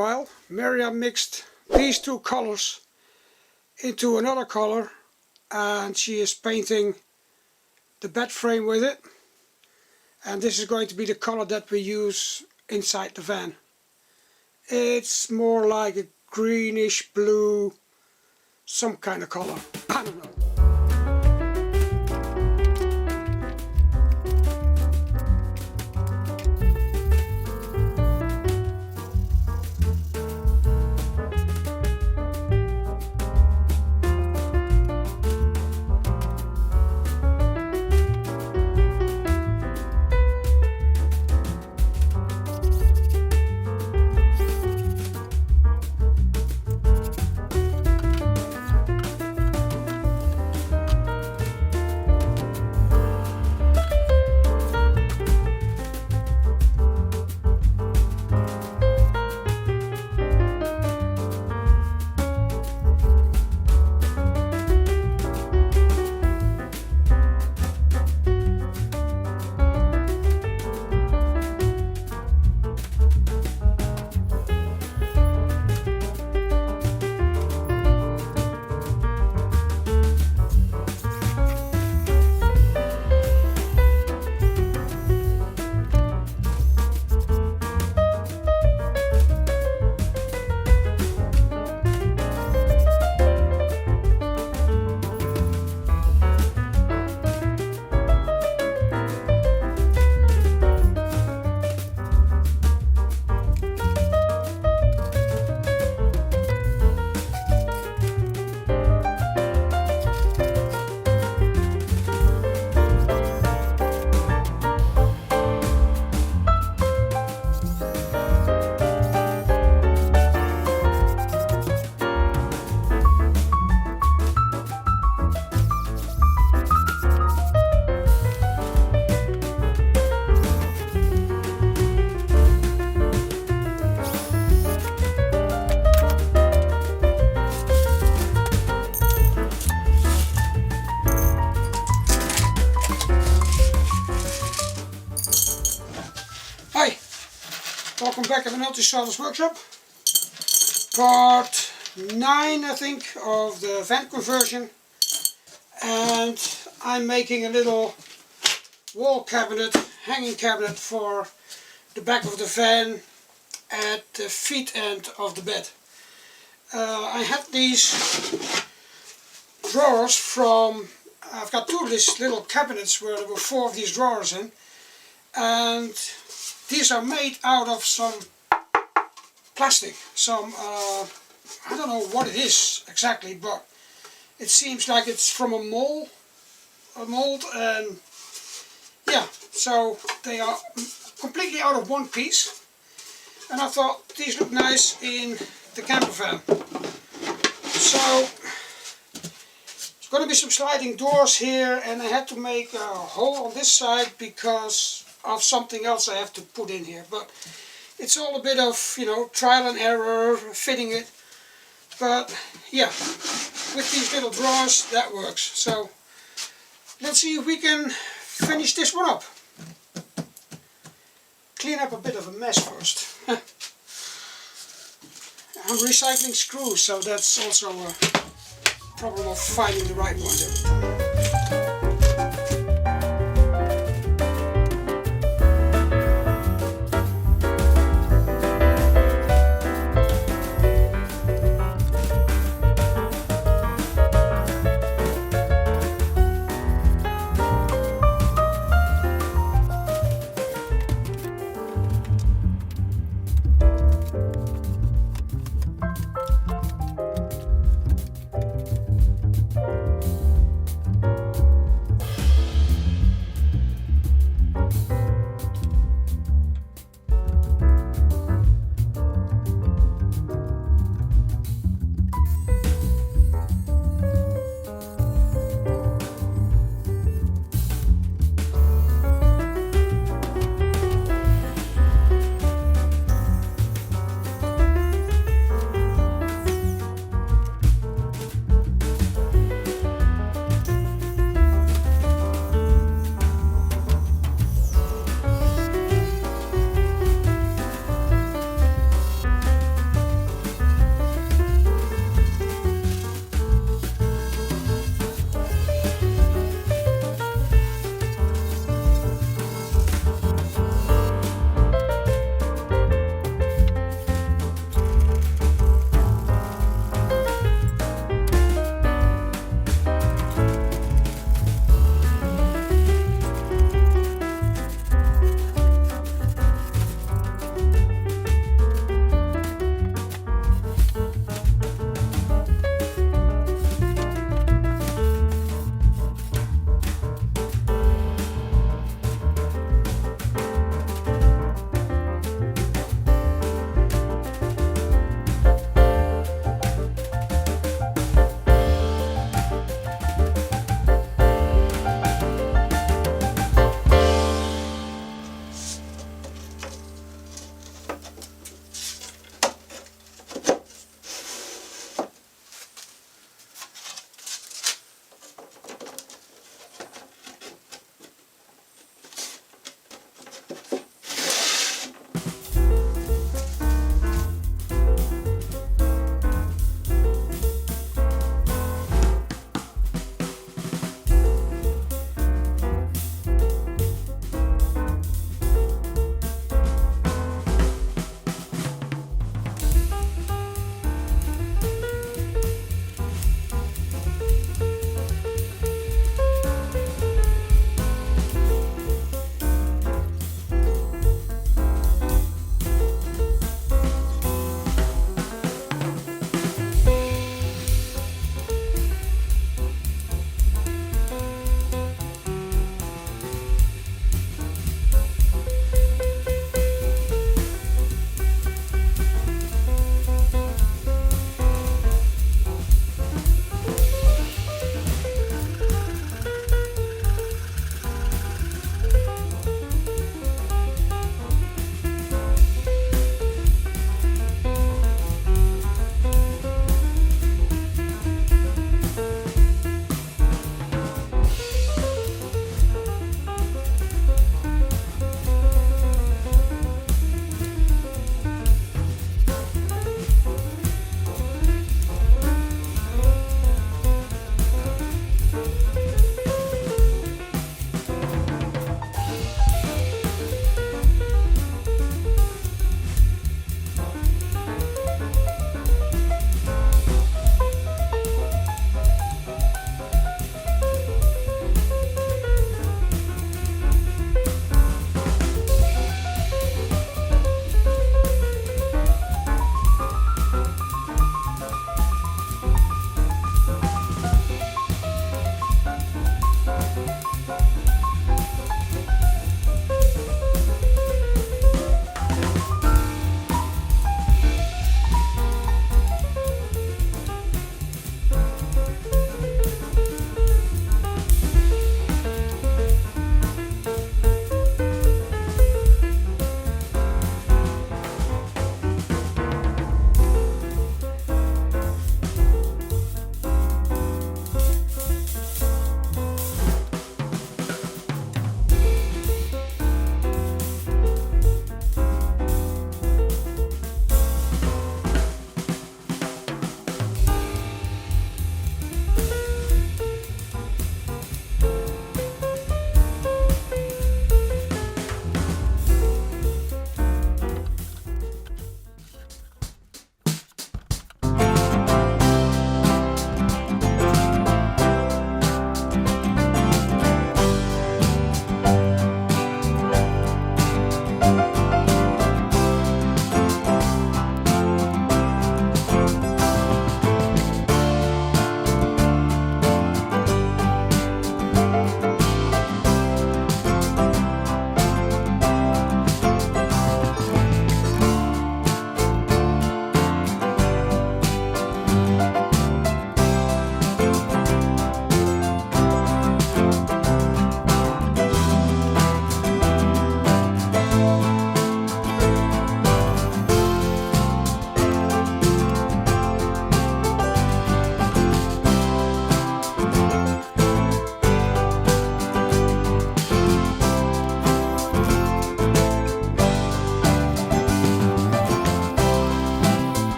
Meanwhile, Maria mixed these two colors into another color and she is painting the bed frame with it, and this is going to be the color that we use inside the van. It's more like a greenish blue, some kind of color, I don't know. Hi, welcome back at the Just Sawdust workshop. Part 9 I think of the van conversion, and I'm making a little wall cabinet, hanging cabinet for the back of the van at the feet end of the bed. I had these drawers from, I've got two of these little cabinets where there were 4 of these drawers in, and these are made out of some plastic, some, I don't know what it is exactly, but it seems like it's from a mold, and yeah, so they are completely out of one piece, and I thought these look nice in the camper van. So there's going to be some sliding doors here, and I had to make a hole on this side because of something else I have to put in here, but it's all a bit of, you know, trial and error fitting it, but yeah, with these little drawers that works. So let's see if we can finish this one up. Clean up a bit of a mess first. I'm recycling screws, so that's also a problem of finding the right ones every time.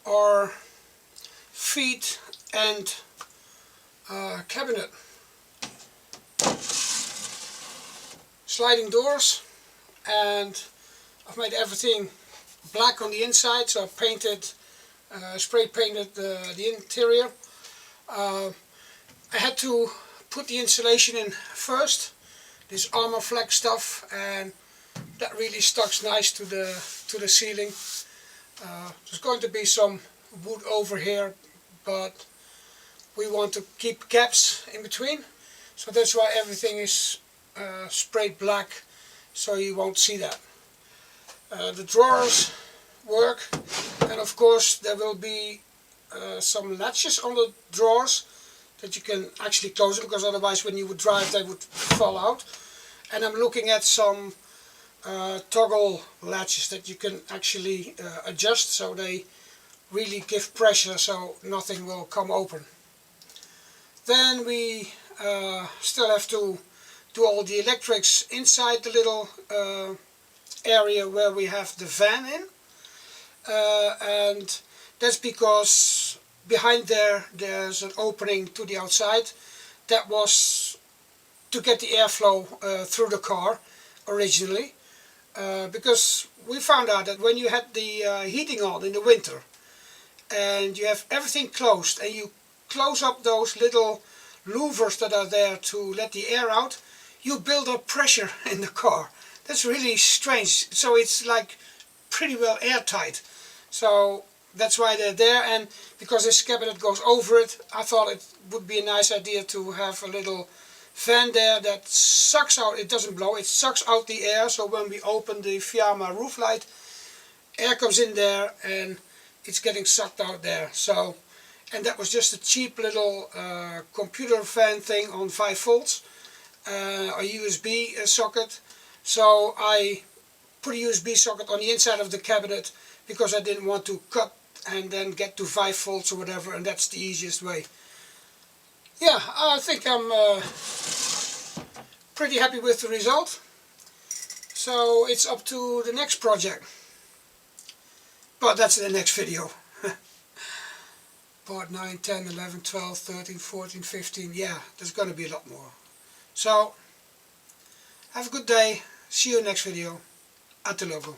our feet and cabinet. Sliding doors, and I've made everything black on the inside, so I painted, spray painted the interior. I had to put the insulation in first, this armor flex stuff, and that really stuck nice to the ceiling. There's going to be some wood over here, but we want to keep gaps in between, so that's why everything is sprayed black, so you won't see that. The drawers work, and of course there will be some latches on the drawers that you can actually close them, because otherwise when you would drive they would fall out. And I'm looking at some toggle latches that you can actually adjust, so they really give pressure so nothing will come open. Then we still have to do all the electrics inside the little area where we have the van in, and that's because behind there's an opening to the outside. That was to get the airflow through the car originally, because we found out that when you had the heating on in the winter and you have everything closed and you close up those little louvers that are there to let the air out, you build up pressure in the car. That's really strange. So it's like pretty well airtight. So that's why they're there, and because this cabinet goes over it, I thought it would be a nice idea to have a little fan there that sucks out, it doesn't blow, it sucks out the air, so when we open the Fiamma roof light, air comes in there and it's getting sucked out there. So, and that was just a cheap little computer fan thing on 5 volts, a USB socket. So I put a USB socket on the inside of the cabinet because I didn't want to cut and then get to 5 volts or whatever, and that's the easiest way. Yeah, I think I'm pretty happy with the result. So it's up to the next project. But that's in the next video. Part 9, 10, 11, 12, 13, 14, 15. Yeah, there's going to be a lot more. So, have a good day. See you next video. At the logo.